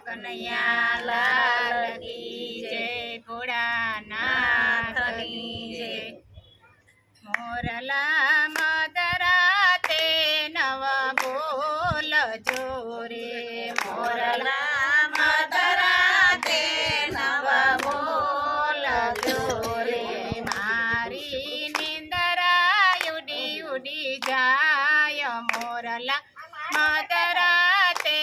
કનૈયા લાલ કી જય, ભોળાનાથની જય। મોરલા મદરા તે નવ બોલ જોરે, મોરલા મદરા તે નવ બોલ જોરે। મારી નિંદરા ઉડી ઉડી જાય, મોરલા મદરા તે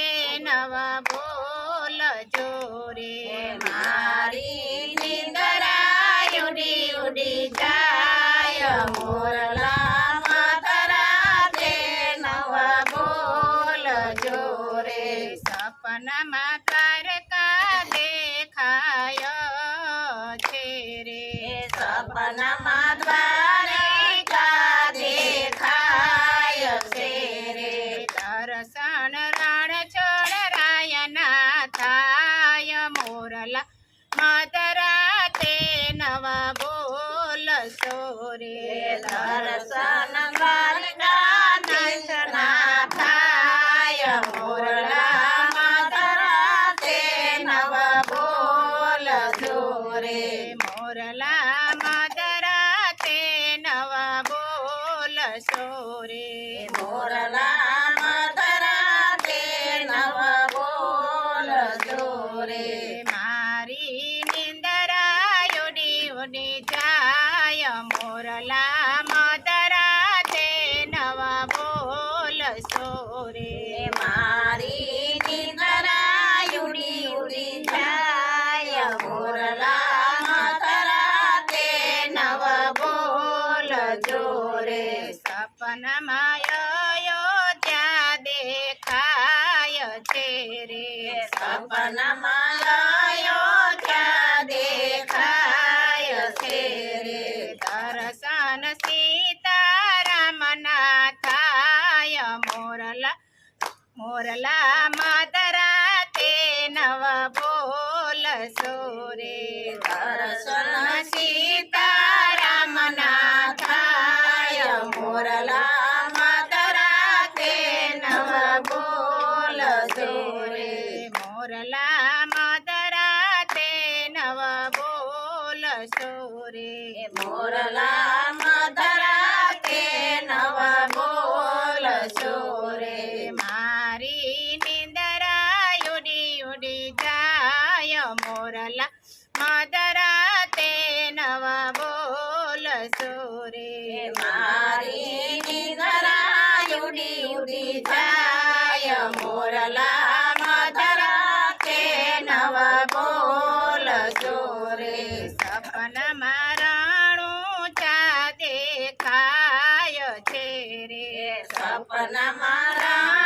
નવ બોલ જોરે। મારી નિંદરા ઉડી ઉડી જાય, મોરલા મદરા તે નવ બોલ જોરે। સપનામાં દ્વારકા દેખાયો છે રે, સપનામાં દ્વારકા દેખાય છે રે। દર્શન રણ છોડરાયના થાય, મોરલા મદરા તે નવ બોલ સોરે। દર્શન દ્વારકાધીશના થાય, મોરલા મદરા તે નવ બોલ સોરે। મોરલા મદરા તે નવ બોલ સોરે। મોરલા મદરા તે નવ બોલ સોરે। મારી નિંદરા ઉડી ઉડી જાય, મોરલા મદરા તે નવ બોલ સોરે। મારી નિંદરા ઉડી ઉડી જાય, મોરલા મદરા તે નવ બોલ જોરે। સપનામાં અયોધ્યા દેખાય છે રે, સપનામાં અયોધ્યા દેખાય છે રે। દર્શન સીતારામના થાય, મોરલા મદરા તે નવ બોલ સોરે। દર્શન સીતારામના થાય, મોરલા મદરા તે નવ બોલ સોરે। મોરલા મદરા તે નવ બોલ સોરે। મોરલા મદરા તે નવ બોલ સોરે। મારી નિંદરા ઉડી ઉડી જાય, મોરલા મદરા તે નવ બોલ સોરે। મારી નિંદરા ઉડી ઉડી જાય, મોરલા મદરા તે નવ બોલ સોરે। સપનામાં રણુચા દેખાય છે રે, સપનામાં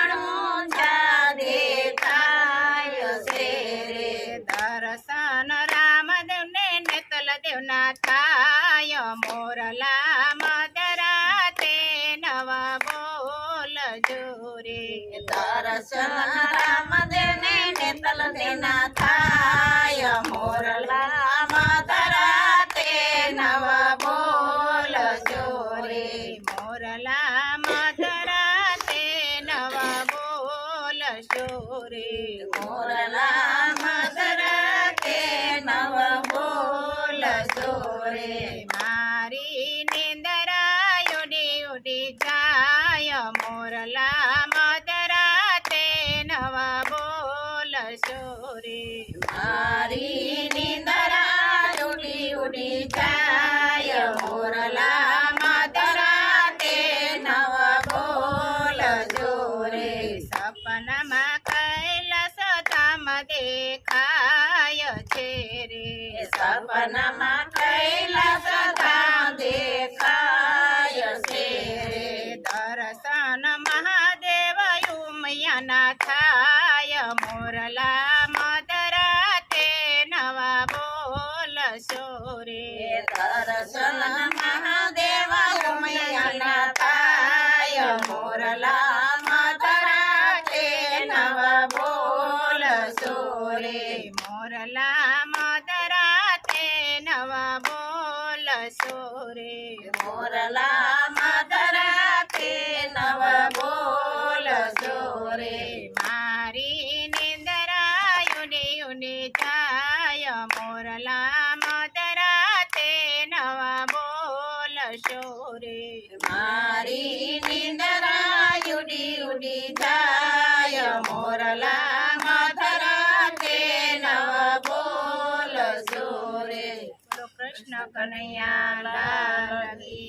રણુચા દેખાય છે રે। દર્શન રામદેવને નેતલ દેવના થાય, મોરલા મદરા તે નવ બોલ જોરે। દર્શન રામદેવને નેતલ દેવના થાય, મોરલા મદરા તે નવ બોલ જોરે। મોરલા મદરા તે નવ બોલ સોરે। મોરલા મદરા તે નવ બોલ સોરે। મારી નિંદરા ઉડી ઉડી જાય, મોરલા મદરા તે નવ બોલ સોરે। મારી નિંદરા ઉડી ઉડી જાય, મોરલા મદરા તે નવ બોલ જોરે। સપનામાં કૈલાસ ધામ દેખાય છે રે, સપનામાં કૈલાસ ધામ દેખાય છે રે। દર્શન મહાદેવ ઉમિયાના થાય, મોરલા મદરા તે નવ બોલ સોરે। દર્શન મહાદેવ ઉમિયાના થાય, મોરલા મદરા તે નવ બોલ સોરે। મોરલા મદરા તે નવ બોલ સોરે। મોરલા મદરા તે નવ બોલ સોરે। મારી નિંદરા જાય મોરલા મધરા તે નવા બોલશો રે મારી નિંદરા ઉડી ઉડી જાય મોરલા મધરા તે નવા બોલશો રે કૃષ્ણ કનૈયા લાલ કી